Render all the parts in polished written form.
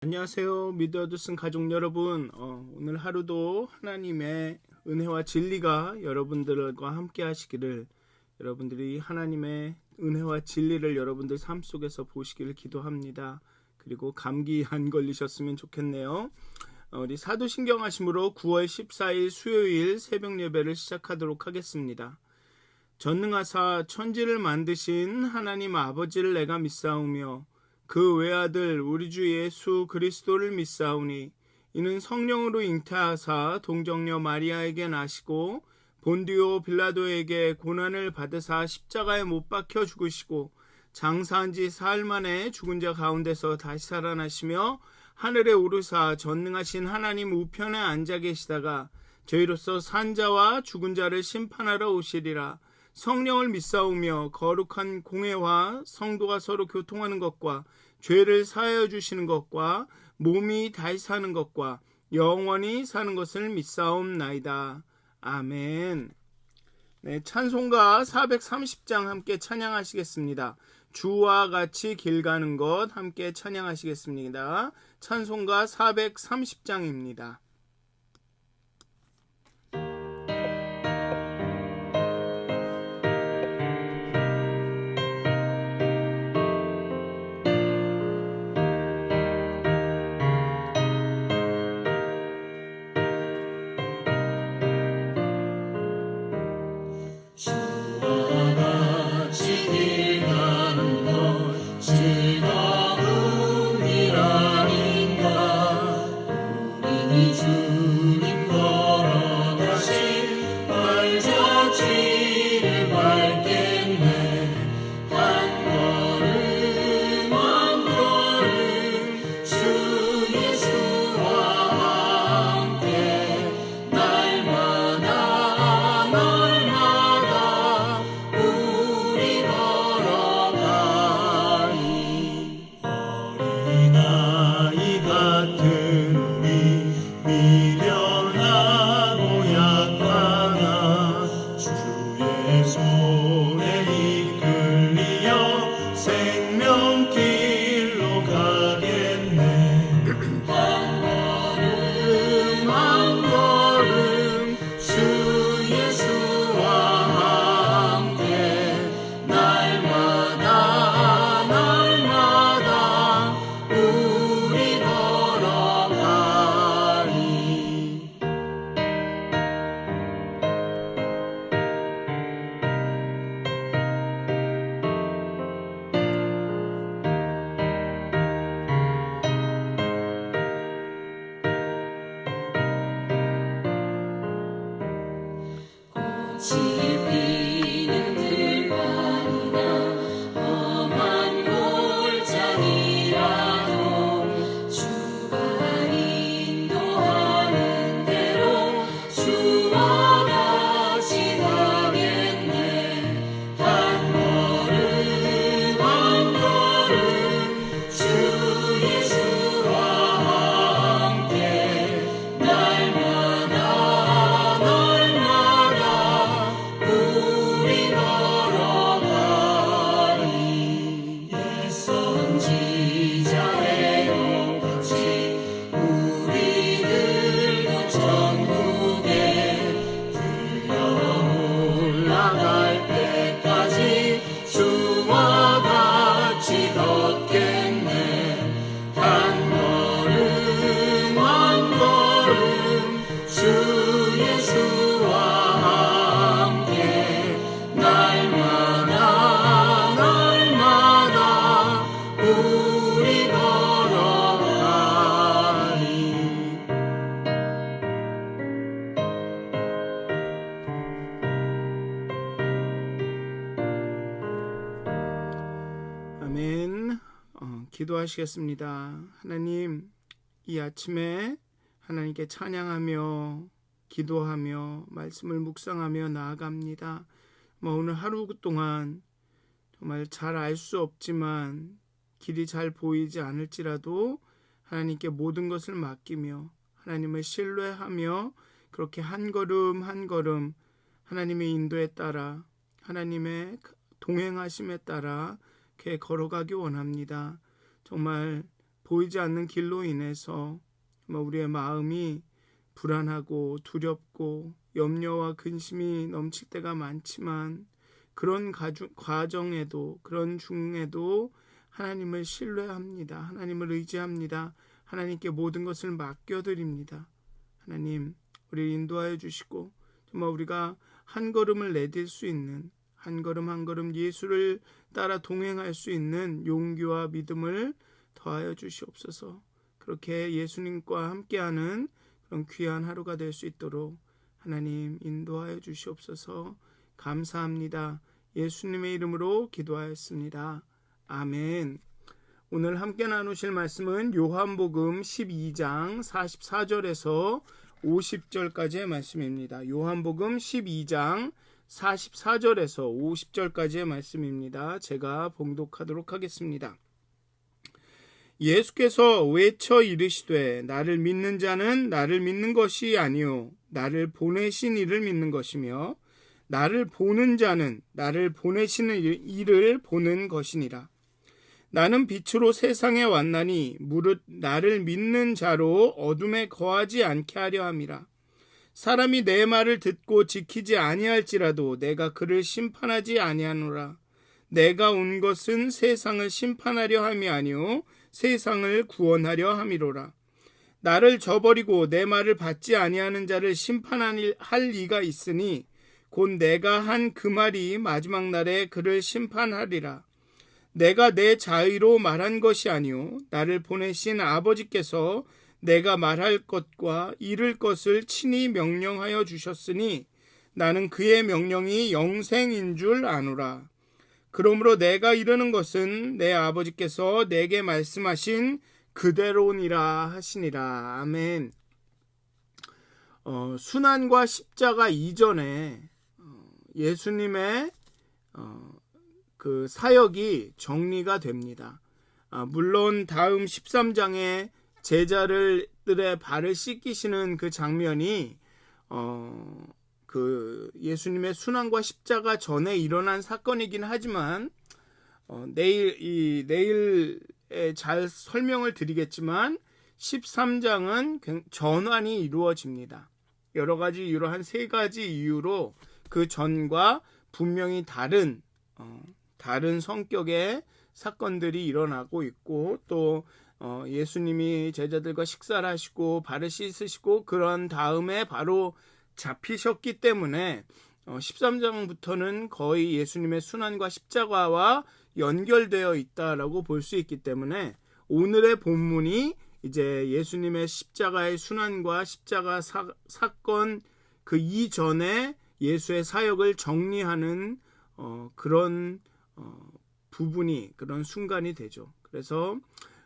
안녕하세요. 미드어드슨 가족 여러분. 오늘 하루도 하나님의 은혜와 진리가 여러분들과 함께 하시기를, 여러분들이 하나님의 은혜와 진리를 여러분들 삶 속에서 보시기를 기도합니다. 그리고 감기 안 걸리셨으면 좋겠네요. 우리 사도신경 하심으로 9월 14일 수요일 새벽 예배를 시작하도록 하겠습니다. 전능하사 천지를 만드신 하나님 아버지를 내가 믿사오며 그 외아들 우리 주 예수 그리스도를 믿사오니 이는 성령으로 잉태하사 동정녀 마리아에게 나시고 본디오 빌라도에게 고난을 받으사 십자가에 못 박혀 죽으시고 장사한 지 사흘 만에 죽은 자 가운데서 다시 살아나시며 하늘에 오르사 전능하신 하나님 우편에 앉아 계시다가 저희로서 산자와 죽은 자를 심판하러 오시리라. 성령을 믿사오며 거룩한 공회와 성도가 서로 교통하는 것과 죄를 사하여 주시는 것과 몸이 다시 사는 것과 영원히 사는 것을 믿사옵나이다. 아멘. 네, 찬송가 430장 함께 찬양하시겠습니다. 주와 같이 길 가는 것 함께 찬양하시겠습니다. 찬송가 430장입니다. 아멘. 기도하시겠습니다. 하나님, 이 아침에 하나님께 찬양하며 기도하며 말씀을 묵상하며 나아갑니다. 오늘 하루 동안 정말 잘 알 수 없지만 길이 잘 보이지 않을지라도 하나님께 모든 것을 맡기며 하나님을 신뢰하며 그렇게 한 걸음 한 걸음 하나님의 인도에 따라 하나님의 동행하심에 따라 이렇게 걸어가기 원합니다. 정말 보이지 않는 길로 인해서 우리의 마음이 불안하고 두렵고 염려와 근심이 넘칠 때가 많지만 그런 과정에도 그런 중에도 하나님을 신뢰합니다. 하나님을 의지합니다. 하나님께 모든 것을 맡겨드립니다. 하나님, 우리를 인도하여 주시고 정말 우리가 한 걸음을 내딜 수 있는 한 걸음 한 걸음 예수를 따라 동행할 수 있는 용기와 믿음을 더하여 주시옵소서. 그렇게 예수님과 함께하는 그런 귀한 하루가 될 수 있도록 하나님 인도하여 주시옵소서. 감사합니다. 예수님의 이름으로 기도하였습니다. 아멘. 오늘 함께 나누실 말씀은 요한복음 12장 44절에서 50절까지의 말씀입니다. 요한복음 12장 44절에서 50절까지의 말씀입니다. 제가 봉독하도록 하겠습니다. 예수께서 외쳐 이르시되 나를 믿는 자는 나를 믿는 것이 아니요 나를 보내신 이를 믿는 것이며 나를 보는 자는 나를 보내시는 이를 보는 것이니라. 나는 빛으로 세상에 왔나니 무릇 나를 믿는 자로 어둠에 거하지 않게 하려 함이라. 사람이 내 말을 듣고 지키지 아니할지라도 내가 그를 심판하지 아니하노라. 내가 온 것은 세상을 심판하려 함이 아니요 세상을 구원하려 함이로라. 나를 저버리고 내 말을 받지 아니하는 자를 심판할 이가 있으니 곧 내가 한 그 말이 마지막 날에 그를 심판하리라. 내가 내 자의로 말한 것이 아니요 나를 보내신 아버지께서 내가 말할 것과 이룰 것을 친히 명령하여 주셨으니 나는 그의 명령이 영생인 줄 아노라. 그러므로 내가 이르는 것은 내 아버지께서 내게 말씀하신 그대로니라 하시니라. 아멘. 순환과 십자가 이전에 예수님의 그 사역이 정리가 됩니다. 물론 다음 13장에 제자들의 발을 씻기시는 그 장면이 그 예수님의 순환과 십자가 전에 일어난 사건이긴 하지만 내일에 잘 설명을 드리겠지만 13장은 전환이 이루어집니다. 여러 가지 이유로 한 3가지 이유로 그 전과 분명히 다른 성격의 사건들이 일어나고 있고 또 예수님이 제자들과 식사를 하시고 발을 씻으시고 그런 다음에 바로 잡히셨기 때문에 13장부터는 거의 예수님의 순환과 십자가와 연결되어 있다라고 볼 수 있기 때문에 오늘의 본문이 이제 예수님의 십자가의 순환과 십자가 사건 그 이전에 예수의 사역을 정리하는 그런 부분이 그런 순간이 되죠. 그래서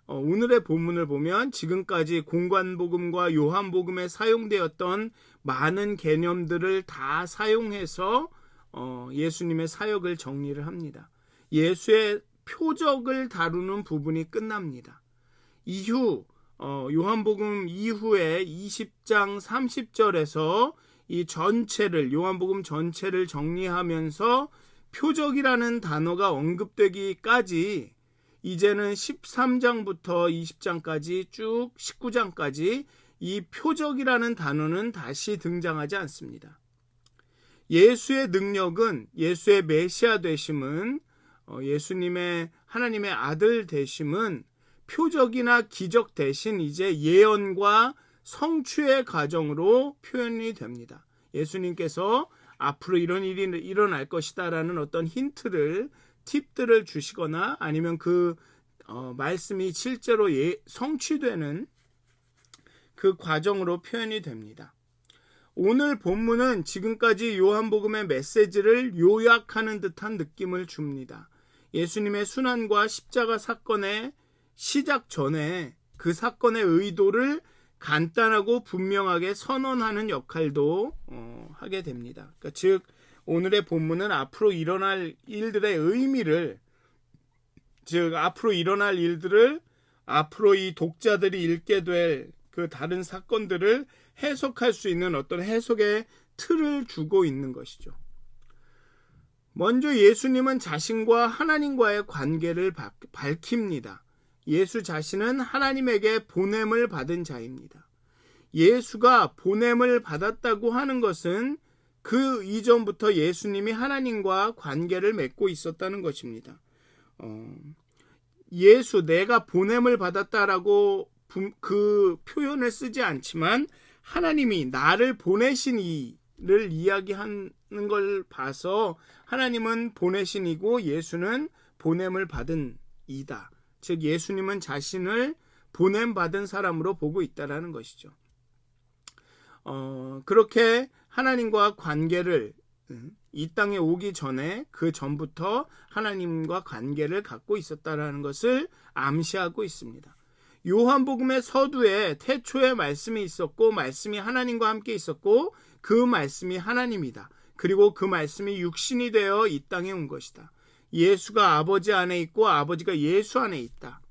오늘의 본문을 보면 지금까지 공관복음과 요한복음에 사용되었던 많은 개념들을 다 사용해서 예수님의 사역을 정리를 합니다. 예수의 표적을 다루는 부분이 끝납니다. 이후 요한복음 이후에 20장 30절에서 이 전체를 요한복음 전체를 정리하면서 표적이라는 단어가 언급되기까지 이제는 13장부터 20장까지 쭉 19장까지 이 표적이라는 단어는 다시 등장하지 않습니다. 예수의 능력은 예수의 메시아 되심은 예수님의 하나님의 아들 되심은 표적이나 기적 대신 이제 예언과 성취의 과정으로 표현이 됩니다. 예수님께서 앞으로 이런 일이 일어날 것이다 라는 어떤 팁들을 주시거나 아니면 그 말씀이 실제로 성취되는 그 과정으로 표현이 됩니다. 오늘 본문은 지금까지 요한복음의 메시지를 요약하는 듯한 느낌을 줍니다. 예수님의 순환과 십자가 사건의 시작 전에 그 사건의 의도를 간단하고 분명하게 선언하는 역할도 하게 됩니다. 그러니까 즉 오늘의 본문은 앞으로 일어날 일들의 의미를 앞으로 일어날 일들을 앞으로 이 독자들이 읽게 될 그 다른 사건들을 해석할 수 있는 어떤 해석의 틀을 주고 있는 것이죠. 먼저 예수님은 자신과 하나님과의 관계를 밝힙니다. 예수 자신은 하나님에게 보냄을 받은 자입니다. 예수가 보냄을 받았다고 하는 것은 그 이전부터 예수님이 하나님과 관계를 맺고 있었다는 것입니다. 내가 보냄을 받았다라고 그 표현을 쓰지 않지만 하나님이 나를 보내신 이를 이야기하는 걸 봐서 하나님은 보내신 이고 예수는 보냄을 받은 이다. 즉 예수님은 자신을 보냄받은 사람으로 보고 있다라는 것이죠. 그렇게 하나님과 관계를 이 땅에 오기 전에 그 전부터 하나님과 관계를 갖고 있었다라는 것을 암시하고 있습니다. 요한복음의 서두에 태초에 말씀이 있었고 말씀이 하나님과 함께 있었고 그 말씀이 하나님이다. 그리고 그 말씀이 육신이 되어 이 땅에 온 것이다. 예수가 아버지 안에 있고 아버지가 예수 안에 있다.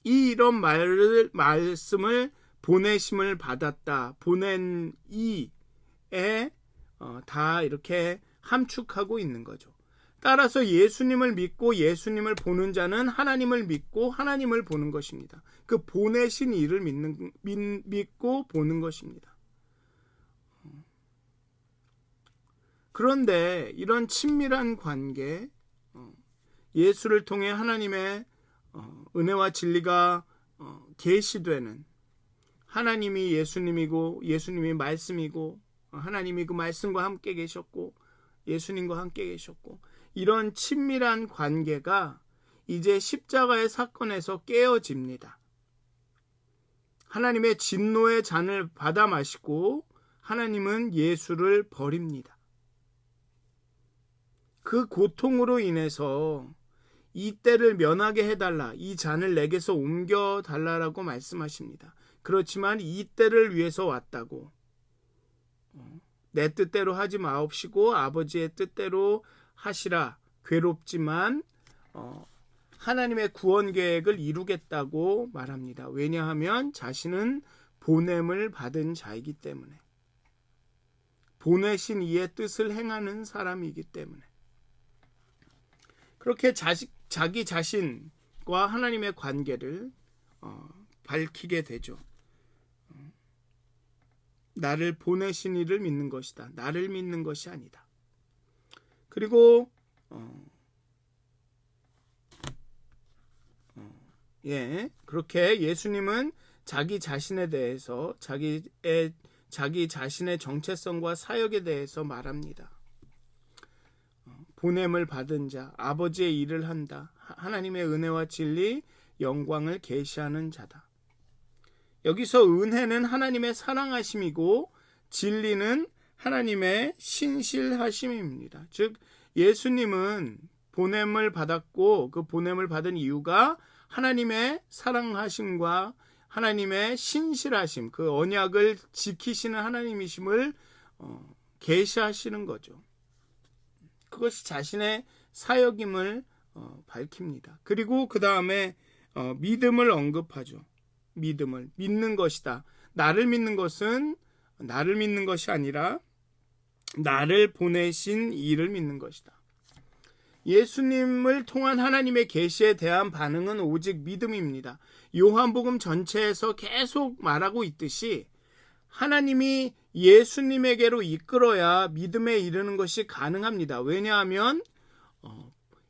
이런 말씀을 보내심을 받았다. 보낸 이에 다 이렇게 함축하고 있는 거죠. 따라서 예수님을 믿고 예수님을 보는 자는 하나님을 믿고 하나님을 보는 것입니다. 그 보내신 이를 믿고 보는 것입니다. 그런데 이런 친밀한 관계, 예수를 통해 하나님의 은혜와 진리가 계시되는, 하나님이 예수님이고 예수님이 말씀이고 하나님이 그 말씀과 함께 계셨고 예수님과 함께 계셨고, 이런 친밀한 관계가 이제 십자가의 사건에서 깨어집니다. 하나님의 진노의 잔을 받아 마시고 하나님은 예수를 버립니다. 그 고통으로 인해서 이 때를 면하게 해달라, 이 잔을 내게서 옮겨달라라고 말씀하십니다. 그렇지만 이 때를 위해서 왔다고, 내 뜻대로 하지 마옵시고 아버지의 뜻대로 하시라, 괴롭지만 하나님의 구원 계획을 이루겠다고 말합니다. 왜냐하면 자신은 보냄을 받은 자이기 때문에, 보내신 이의 뜻을 행하는 사람이기 때문에. 그렇게 자기 자신과 하나님의 관계를 밝히게 되죠. 나를 보내신 이를 믿는 것이다. 나를 믿는 것이 아니다. 그리고 그렇게 예수님은 자기 자신에 대해서 자기 자신의 정체성과 사역에 대해서 말합니다. 보냄을 받은 자, 아버지의 일을 한다. 하나님의 은혜와 진리, 영광을 계시하는 자다. 여기서 은혜는 하나님의 사랑하심이고 진리는 하나님의 신실하심입니다. 즉 예수님은 보냄을 받았고 그 보냄을 받은 이유가 하나님의 사랑하심과 하나님의 신실하심, 그 언약을 지키시는 하나님이심을 계시하시는 거죠. 그것이 자신의 사역임을 밝힙니다. 그리고 그 다음에 믿음을 언급하죠. 믿음을 믿는 것이다. 나를 믿는 것은 나를 믿는 것이 아니라 나를 보내신 이를 믿는 것이다. 예수님을 통한 하나님의 계시에 대한 반응은 오직 믿음입니다. 요한복음 전체에서 계속 말하고 있듯이 하나님이 예수님에게로 이끌어야 믿음에 이르는 것이 가능합니다. 왜냐하면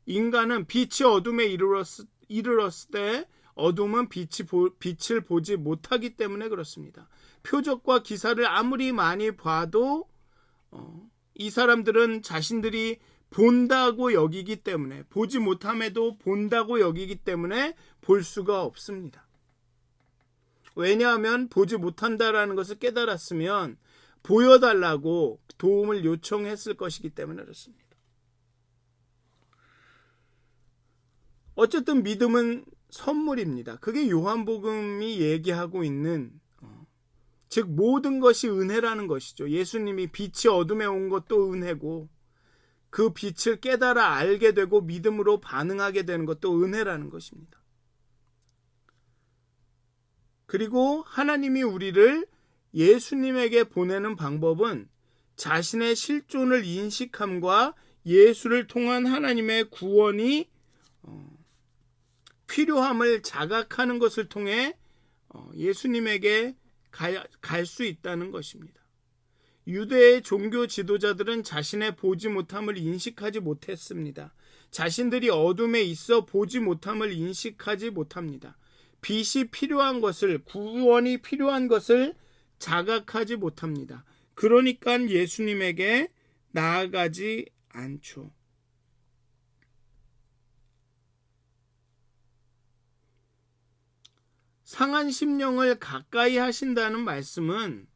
인간은 빛이 어둠에 이르렀을 때 어둠은 빛을 보지 못하기 때문에 그렇습니다. 표적과 기사를 아무리 많이 봐도 이 사람들은 자신들이 본다고 여기기 때문에, 보지 못함에도 본다고 여기기 때문에 볼 수가 없습니다. 왜냐하면 보지 못한다라는 것을 깨달았으면 보여달라고 도움을 요청했을 것이기 때문에 그렇습니다. 어쨌든 믿음은 선물입니다. 그게 요한복음이 얘기하고 있는, 즉 모든 것이 은혜라는 것이죠. 예수님이 빛이 어둠에 온 것도 은혜고 그 빛을 깨달아 알게 되고 믿음으로 반응하게 되는 것도 은혜라는 것입니다. 그리고 하나님이 우리를 예수님에게 보내는 방법은 자신의 실존을 인식함과 예수를 통한 하나님의 구원이 필요함을 자각하는 것을 통해 예수님에게 갈 수 있다는 것입니다. 유대의 종교 지도자들은 자신의 보지 못함을 인식하지 못했습니다. 자신들이 어둠에 있어 보지 못함을 인식하지 못합니다. 빛이 필요한 것을, 구원이 필요한 것을 자각하지 못합니다. 그러니까 예수님에게 나아가지 않죠. 상한 심령을 가까이 하신다는 말씀은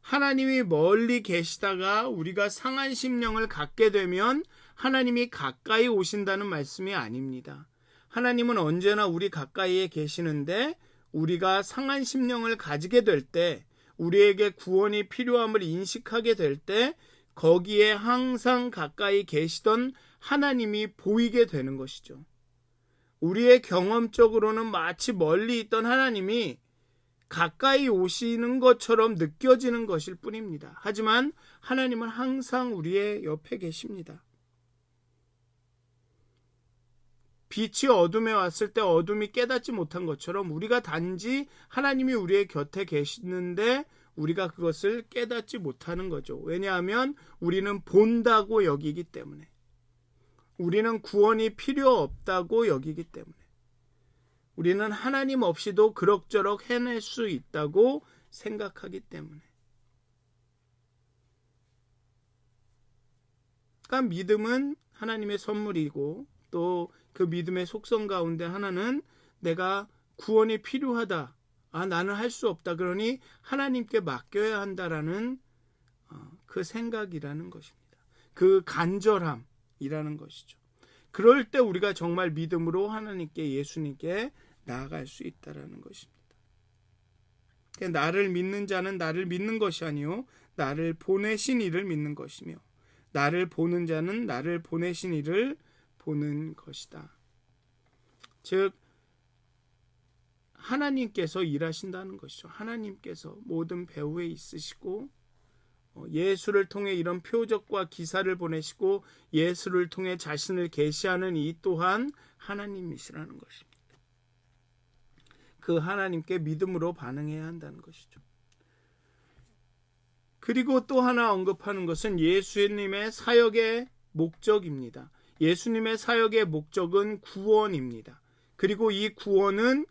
하나님이 멀리 계시다가 우리가 상한 심령을 갖게 되면 하나님이 가까이 오신다는 말씀이 아닙니다. 하나님은 언제나 우리 가까이에 계시는데 우리가 상한 심령을 가지게 될 때, 우리에게 구원이 필요함을 인식하게 될 때 거기에 항상 가까이 계시던 하나님이 보이게 되는 것이죠. 우리의 경험적으로는 마치 멀리 있던 하나님이 가까이 오시는 것처럼 느껴지는 것일 뿐입니다. 하지만 하나님은 항상 우리의 옆에 계십니다. 빛이 어둠에 왔을 때 어둠이 깨닫지 못한 것처럼 우리가 단지 하나님이 우리의 곁에 계시는데 우리가 그것을 깨닫지 못하는 거죠. 왜냐하면 우리는 본다고 여기기 때문에, 우리는 구원이 필요 없다고 여기기 때문에, 우리는 하나님 없이도 그럭저럭 해낼 수 있다고 생각하기 때문에. 그러니까 믿음은 하나님의 선물이고, 또 그 믿음의 속성 가운데 하나는 내가 구원이 필요하다, 나는 할 수 없다, 그러니 하나님께 맡겨야 한다라는 그 생각이라는 것입니다. 그 간절함이라는 것이죠. 그럴 때 우리가 정말 믿음으로 하나님께, 예수님께 나아갈 수 있다라는 것입니다. 나를 믿는 자는 나를 믿는 것이 아니요 나를 보내신 이를 믿는 것이며, 나를 보는 자는 나를 보내신 이를 보는 것이다. 즉 하나님께서 일하신다는 것이죠. 하나님께서 모든 배후에 있으시고 예수를 통해 이런 표적과 기사를 보내시고 예수를 통해 자신을 계시하는 이 또한 하나님이시라는 것입니다. 그 하나님께 믿음으로 반응해야 한다는 것이죠. 그리고 또 하나 언급하는 것은 예수님의 사역의 목적입니다. 예수님의 사역의 목적은 구원입니다. 그리고 이 구원은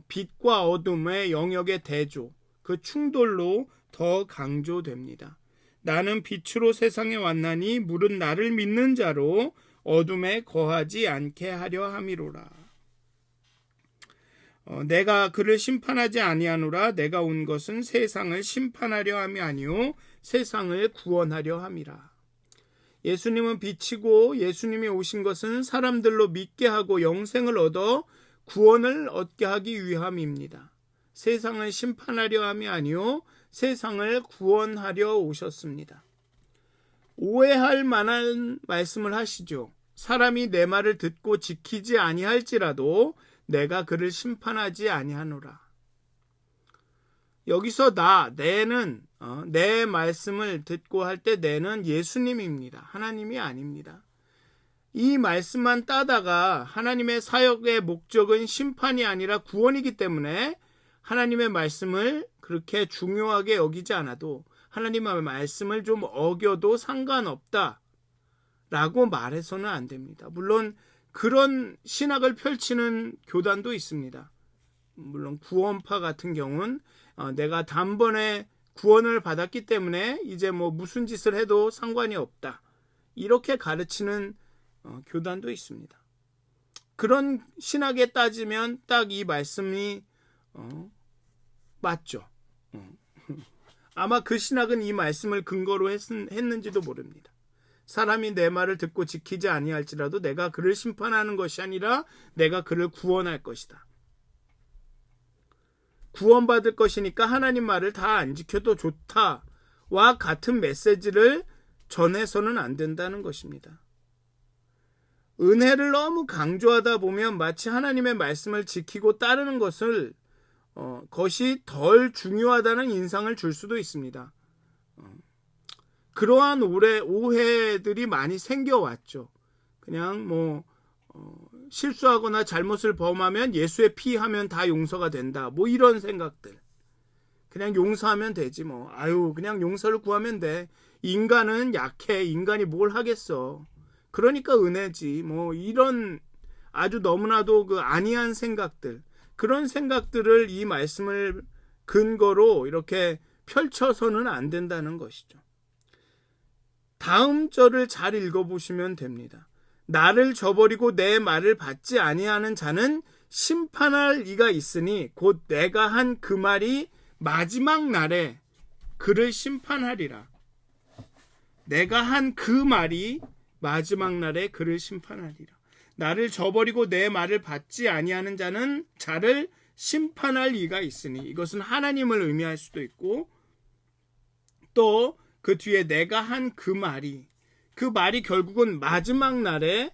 빛과 어둠의 영역의 대조, 그 충돌로 더 강조됩니다. 나는 빛으로 세상에 왔나니 물은 나를 믿는 자로 어둠에 거하지 않게 하려 함이로라. 내가 그를 심판하지 아니하노라. 내가 온 것은 세상을 심판하려 함이 아니요 세상을 구원하려 함이라. 예수님은 빛이고 예수님이 오신 것은 사람들로 믿게 하고 영생을 얻어 구원을 얻게 하기 위함입니다. 세상을 심판하려 함이 아니요 세상을 구원하려 오셨습니다. 오해할 만한 말씀을 하시죠. 사람이 내 말을 듣고 지키지 아니할지라도 내가 그를 심판하지 아니하노라. 여기서 내는 내 말씀을 듣고 할 때 내는 예수님입니다. 하나님이 아닙니다. 이 말씀만 따다가 하나님의 사역의 목적은 심판이 아니라 구원이기 때문에 하나님의 말씀을 그렇게 중요하게 여기지 않아도, 하나님의 말씀을 좀 어겨도 상관없다 라고 말해서는 안 됩니다. 물론 그런 신학을 펼치는 교단도 있습니다. 물론 구원파 같은 경우는 내가 단번에 구원을 받았기 때문에 이제 무슨 짓을 해도 상관이 없다, 이렇게 가르치는 교단도 있습니다. 그런 신학에 따지면 딱 이 말씀이 맞죠. 아마 그 신학은 이 말씀을 근거로 했는지도 모릅니다. 사람이 내 말을 듣고 지키지 아니할지라도 내가 그를 심판하는 것이 아니라 내가 그를 구원할 것이다. 구원받을 것이니까 하나님 말을 다 안 지켜도 좋다와 같은 메시지를 전해서는 안 된다는 것입니다. 은혜를 너무 강조하다 보면 마치 하나님의 말씀을 지키고 따르는 것이 덜 중요하다는 인상을 줄 수도 있습니다. 그러한 오해들이 많이 생겨왔죠. 그냥 실수하거나 잘못을 범하면 예수의 피 하면 다 용서가 된다. 뭐 이런 생각들. 그냥 용서하면 되지 뭐. 아유, 그냥 용서를 구하면 돼. 인간은 약해. 인간이 뭘 하겠어. 그러니까 은혜지. 뭐 이런 아주 너무나도 그 아니한 생각들. 그런 생각들을 이 말씀을 근거로 이렇게 펼쳐서는 안 된다는 것이죠. 다음 절을 잘 읽어보시면 됩니다. 나를 저버리고 내 말을 받지 아니하는 자는 심판할 이가 있으니 곧 내가 한 그 말이 마지막 날에 그를 심판하리라. 내가 한 그 말이 마지막 날에 그를 심판하리라. 나를 저버리고 내 말을 받지 아니하는 자를 심판할 이가 있으니, 이것은 하나님을 의미할 수도 있고 또 그 뒤에 내가 한 그 말이 결국은 마지막 날에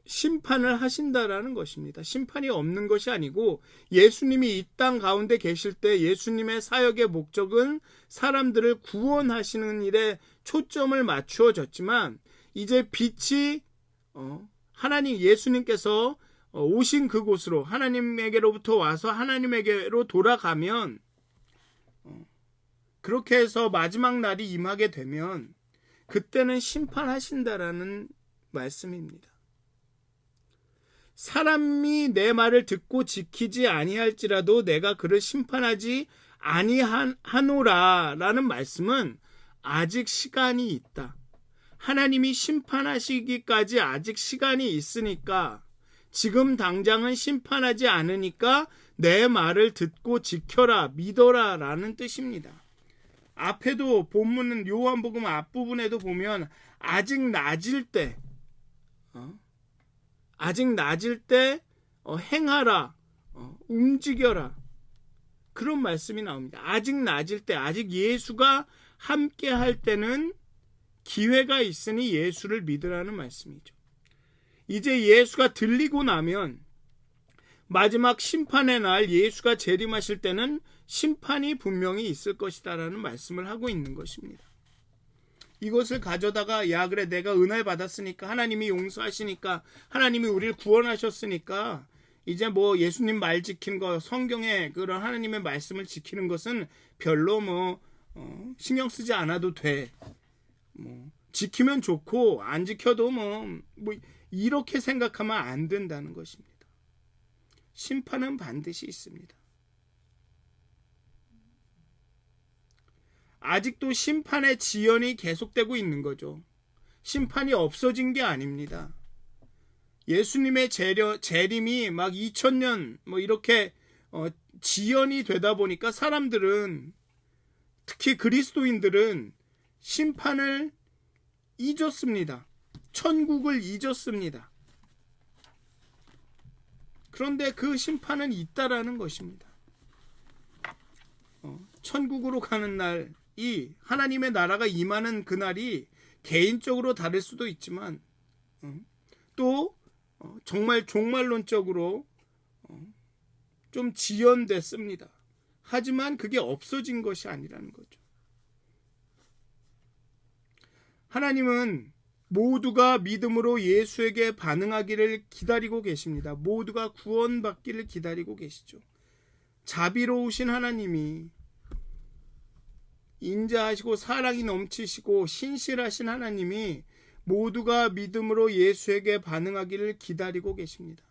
심판을 하신다라는 것입니다. 심판이 없는 것이 아니고 예수님이 이 땅 가운데 계실 때 예수님의 사역의 목적은 사람들을 구원하시는 일에 초점을 맞추어졌지만 이제 빛이 하나님 예수님께서 오신 그곳으로 하나님에게로부터 와서 하나님에게로 돌아가면 그렇게 해서 마지막 날이 임하게 되면 그때는 심판하신다라는 말씀입니다. 사람이 내 말을 듣고 지키지 아니할지라도 내가 그를 심판하지 아니하노라라는 말씀은 아직 시간이 있다. 하나님이 심판하시기까지 아직 시간이 있으니까 지금 당장은 심판하지 않으니까 내 말을 듣고 지켜라, 믿어라 라는 뜻입니다. 앞에도 본문은 요한복음 앞부분에도 보면 아직 낮을 때 행하라, 움직여라 그런 말씀이 나옵니다. 아직 낮을 때, 아직 예수가 함께 할 때는 기회가 있으니 예수를 믿으라는 말씀이죠. 이제 예수가 들리고 나면 마지막 심판의 날 예수가 재림하실 때는 심판이 분명히 있을 것이다라는 말씀을 하고 있는 것입니다. 이것을 가져다가 야 그래 내가 은혜 받았으니까 하나님이 용서하시니까 하나님이 우리를 구원하셨으니까 이제 뭐 예수님 말 지키는 거 성경에 그런 하나님의 말씀을 지키는 것은 별로 신경 쓰지 않아도 돼. 지키면 좋고 안 지켜도 이렇게 생각하면 안 된다는 것입니다. 심판은 반드시 있습니다. 아직도 심판의 지연이 계속되고 있는 거죠. 심판이 없어진 게 아닙니다. 예수님의 재림이 막 2000년 이렇게 지연이 되다 보니까 사람들은, 특히 그리스도인들은 심판을 잊었습니다. 천국을 잊었습니다. 그런데 그 심판은 있다라는 것입니다. 천국으로 가는 날이, 하나님의 나라가 임하는 그날이 개인적으로 다를 수도 있지만 또 정말 종말론적으로 좀 지연됐습니다. 하지만 그게 없어진 것이 아니라는 거죠. 하나님은 모두가 믿음으로 예수에게 반응하기를 기다리고 계십니다. 모두가 구원받기를 기다리고 계시죠. 자비로우신 하나님이, 인자하시고 사랑이 넘치시고 신실하신 하나님이 모두가 믿음으로 예수에게 반응하기를 기다리고 계십니다.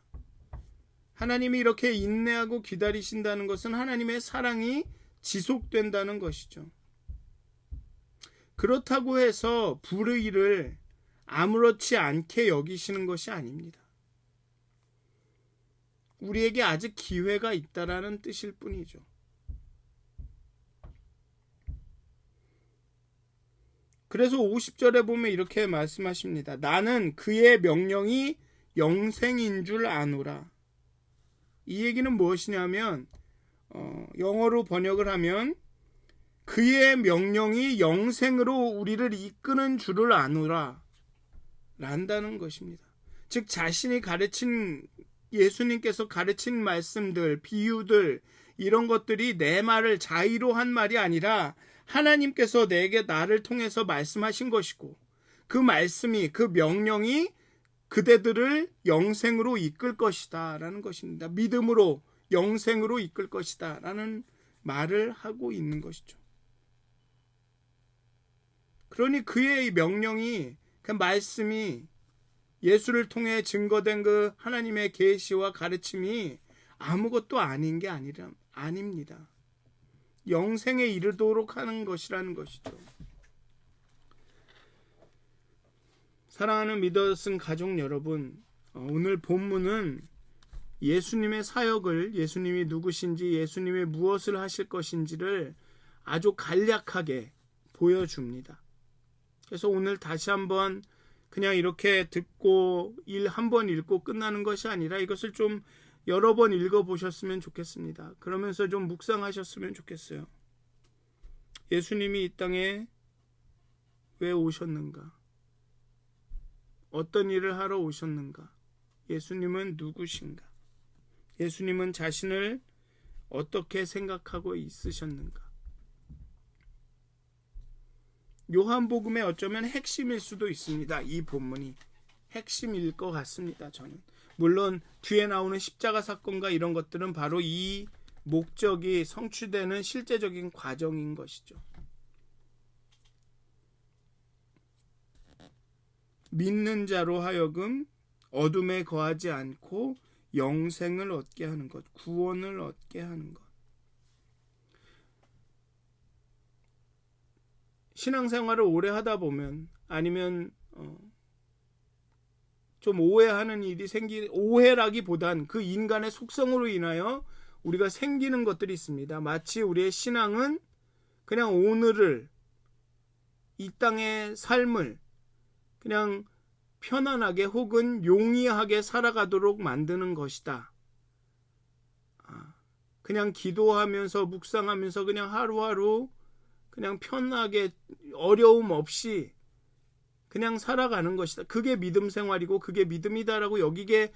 하나님이 이렇게 인내하고 기다리신다는 것은 하나님의 사랑이 지속된다는 것이죠. 그렇다고 해서 불의를 아무렇지 않게 여기시는 것이 아닙니다. 우리에게 아직 기회가 있다라는 뜻일 뿐이죠. 그래서 50절에 보면 이렇게 말씀하십니다. 나는 그의 명령이 영생인 줄 아노라. 이 얘기는 무엇이냐면 영어로 번역을 하면 그의 명령이 영생으로 우리를 이끄는 줄을 아노라 란다는 것입니다. 즉 자신이 가르친, 예수님께서 가르친 말씀들, 비유들, 이런 것들이 내 말을 자의로 한 말이 아니라 하나님께서 나를 통해서 말씀하신 것이고, 그 말씀이, 그 명령이 그대들을 영생으로 이끌 것이다 라는 것입니다. 믿음으로 영생으로 이끌 것이다 라는 말을 하고 있는 것이죠. 그러니 그의 명령이, 그 말씀이, 예수를 통해 증거된 그 하나님의 계시와 가르침이 아무것도 아닌 게 아닙니다. 영생에 이르도록 하는 것이라는 것이죠. 사랑하는 믿었은 가족 여러분, 오늘 본문은 예수님의 사역을, 예수님이 누구신지, 예수님이 무엇을 하실 것인지를 아주 간략하게 보여줍니다. 그래서 오늘 다시 한번 그냥 이렇게 듣고 한 번 읽고 끝나는 것이 아니라 이것을 좀 여러 번 읽어보셨으면 좋겠습니다. 그러면서 좀 묵상하셨으면 좋겠어요. 예수님이 이 땅에 왜 오셨는가? 어떤 일을 하러 오셨는가? 예수님은 누구신가? 예수님은 자신을 어떻게 생각하고 있으셨는가? 요한복음의 어쩌면 핵심일 수도 있습니다. 이 본문이 핵심일 것 같습니다. 저는 물론 뒤에 나오는 십자가 사건과 이런 것들은 바로 이 목적이 성취되는 실제적인 과정인 것이죠. 믿는 자로 하여금 어둠에 거하지 않고 영생을 얻게 하는 것, 구원을 얻게 하는 것. 신앙생활을 오래 하다 보면, 아니면 좀 오해하는 일이 오해라기보단 그 인간의 속성으로 인하여 우리가 생기는 것들이 있습니다. 마치 우리의 신앙은 그냥 오늘을, 이 땅의 삶을 그냥 편안하게 혹은 용이하게 살아가도록 만드는 것이다. 그냥 기도하면서 묵상하면서 그냥 하루하루 그냥 편하게 어려움 없이 그냥 살아가는 것이다. 그게 믿음 생활이고 그게 믿음이다라고 여기게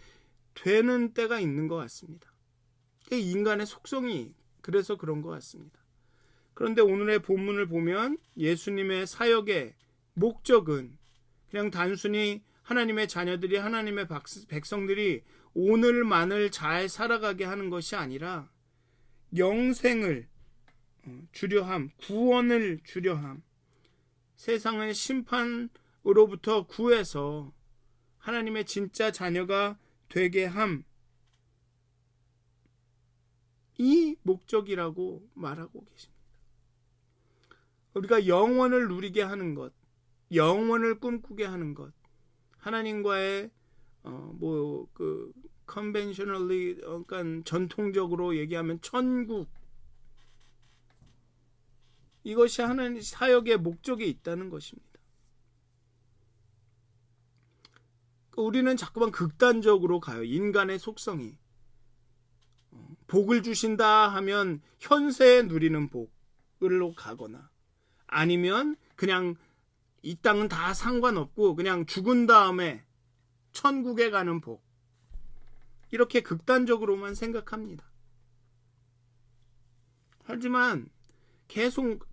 되는 때가 있는 것 같습니다. 인간의 속성이 그래서 그런 것 같습니다. 그런데 오늘의 본문을 보면 예수님의 사역의 목적은 그냥 단순히 하나님의 자녀들이, 하나님의 백성들이 오늘만을 잘 살아가게 하는 것이 아니라 영생을 주려함, 구원을 주려함, 세상의 심판으로부터 구해서 하나님의 진짜 자녀가 되게 함, 이 목적이라고 말하고 계십니다. 우리가 영원을 누리게 하는 것, 영원을 꿈꾸게 하는 것, 하나님과의 conventionally, 그러니까 전통적으로 얘기하면 천국, 이것이 하나님 사역의 목적에 있다는 것입니다. 우리는 자꾸만 극단적으로 가요. 인간의 속성이. 복을 주신다 하면 현세에 누리는 복으로 가거나, 아니면 그냥 이 땅은 다 상관없고 그냥 죽은 다음에 천국에 가는 복, 이렇게 극단적으로만 생각합니다. 하지만 계속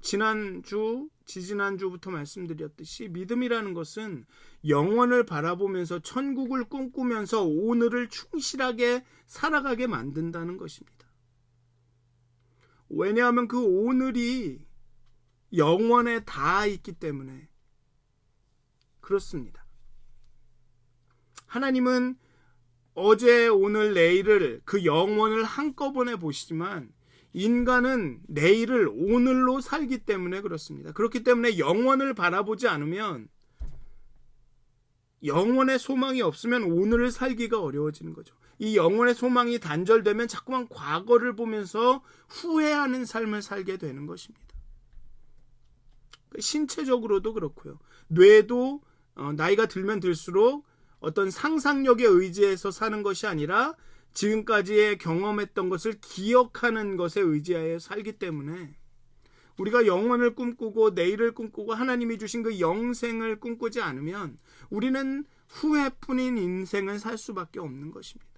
지지난주부터 말씀드렸듯이 믿음이라는 것은 영원을 바라보면서 천국을 꿈꾸면서 오늘을 충실하게 살아가게 만든다는 것입니다. 왜냐하면 그 오늘이 영원에 닿아 있기 때문에 그렇습니다. 하나님은 어제, 오늘, 내일을, 그 영원을 한꺼번에 보시지만 인간은 내일을 오늘로 살기 때문에 그렇습니다. 그렇기 때문에 영원을 바라보지 않으면, 영원의 소망이 없으면 오늘을 살기가 어려워지는 거죠. 이 영원의 소망이 단절되면 자꾸만 과거를 보면서 후회하는 삶을 살게 되는 것입니다. 신체적으로도 그렇고요. 뇌도 나이가 들면 들수록 어떤 상상력에 의지해서 사는 것이 아니라 지금까지의 경험했던 것을 기억하는 것에 의지하여 살기 때문에 우리가 영원을 꿈꾸고 내일을 꿈꾸고 하나님이 주신 그 영생을 꿈꾸지 않으면 우리는 후회뿐인 인생을 살 수밖에 없는 것입니다.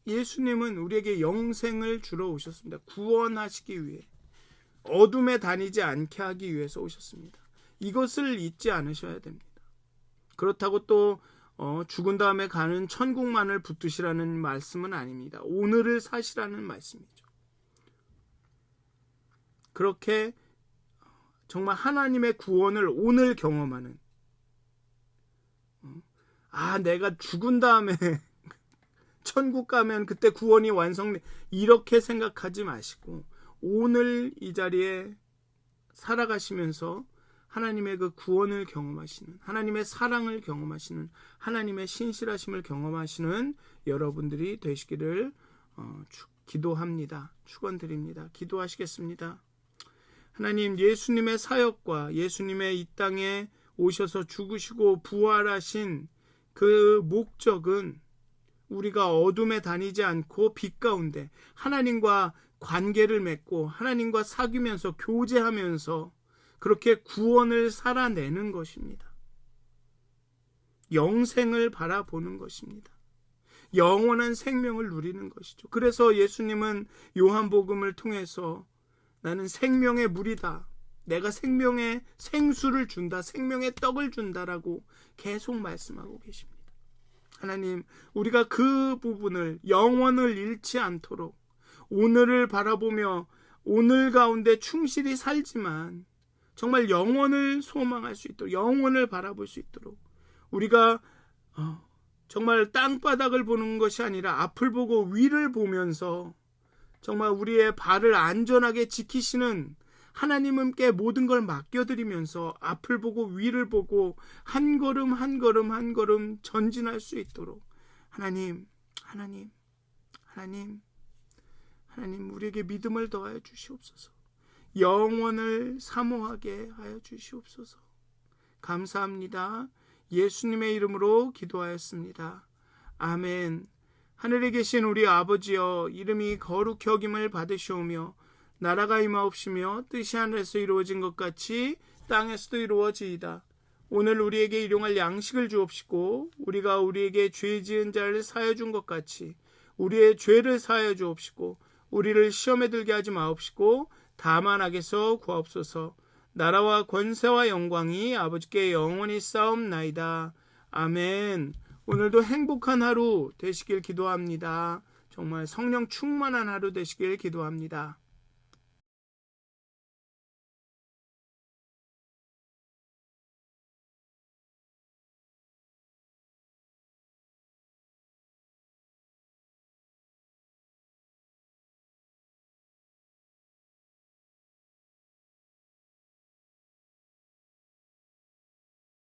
예수님은 우리에게 영생을 주러 오셨습니다. 구원하시기 위해, 어둠에 다니지 않게 하기 위해서 오셨습니다. 이것을 잊지 않으셔야 됩니다. 그렇다고 또 죽은 다음에 가는 천국만을 붙드시라는 말씀은 아닙니다. 오늘을 사시라는 말씀이죠. 그렇게 정말 하나님의 구원을 오늘 경험하는, 내가 죽은 다음에 천국 가면 그때 구원이 완성돼, 이렇게 생각하지 마시고 오늘 이 자리에 살아가시면서 하나님의 그 구원을 경험하시는, 하나님의 사랑을 경험하시는, 하나님의 신실하심을 경험하시는 여러분들이 되시기를 기도합니다. 축원드립니다. 기도하시겠습니다. 하나님, 예수님의 사역과 예수님의 이 땅에 오셔서 죽으시고 부활하신 그 목적은 우리가 어둠에 다니지 않고 빛 가운데 하나님과 관계를 맺고 하나님과 사귀면서 교제하면서 그렇게 구원을 살아내는 것입니다. 영생을 바라보는 것입니다. 영원한 생명을 누리는 것이죠. 그래서 예수님은 요한복음을 통해서 나는 생명의 물이다, 내가 생명의 생수를 준다, 생명의 떡을 준다라고 계속 말씀하고 계십니다. 하나님, 우리가 그 부분을, 영원을 잃지 않도록 오늘을 바라보며 오늘 가운데 충실히 살지만 정말 영원을 소망할 수 있도록, 영원을 바라볼 수 있도록, 우리가 정말 땅바닥을 보는 것이 아니라 앞을 보고 위를 보면서 정말 우리의 발을 안전하게 지키시는 하나님께 모든 걸 맡겨드리면서 앞을 보고 위를 보고 한 걸음 한 걸음 한 걸음 전진할 수 있도록 하나님 우리에게 믿음을 더하여 주시옵소서. 영원을 사모하게 하여 주시옵소서. 감사합니다. 예수님의 이름으로 기도하였습니다. 아멘. 하늘에 계신 우리 아버지여, 이름이 거룩히 여김을 받으시오며 나라가 임하옵시며 뜻이 하늘에서 이루어진 것 같이 땅에서도 이루어지이다. 오늘 우리에게 일용할 양식을 주옵시고 우리가 우리에게 죄 지은 자를 사하여 준 것 같이 우리의 죄를 사하여 주옵시고 우리를 시험에 들게 하지 마옵시고 다만 악에서 구하옵소서. 나라와 권세와 영광이 아버지께 영원히 싸움나이다. 아멘. 오늘도 행복한 하루 되시길 기도합니다. 정말 성령 충만한 하루 되시길 기도합니다.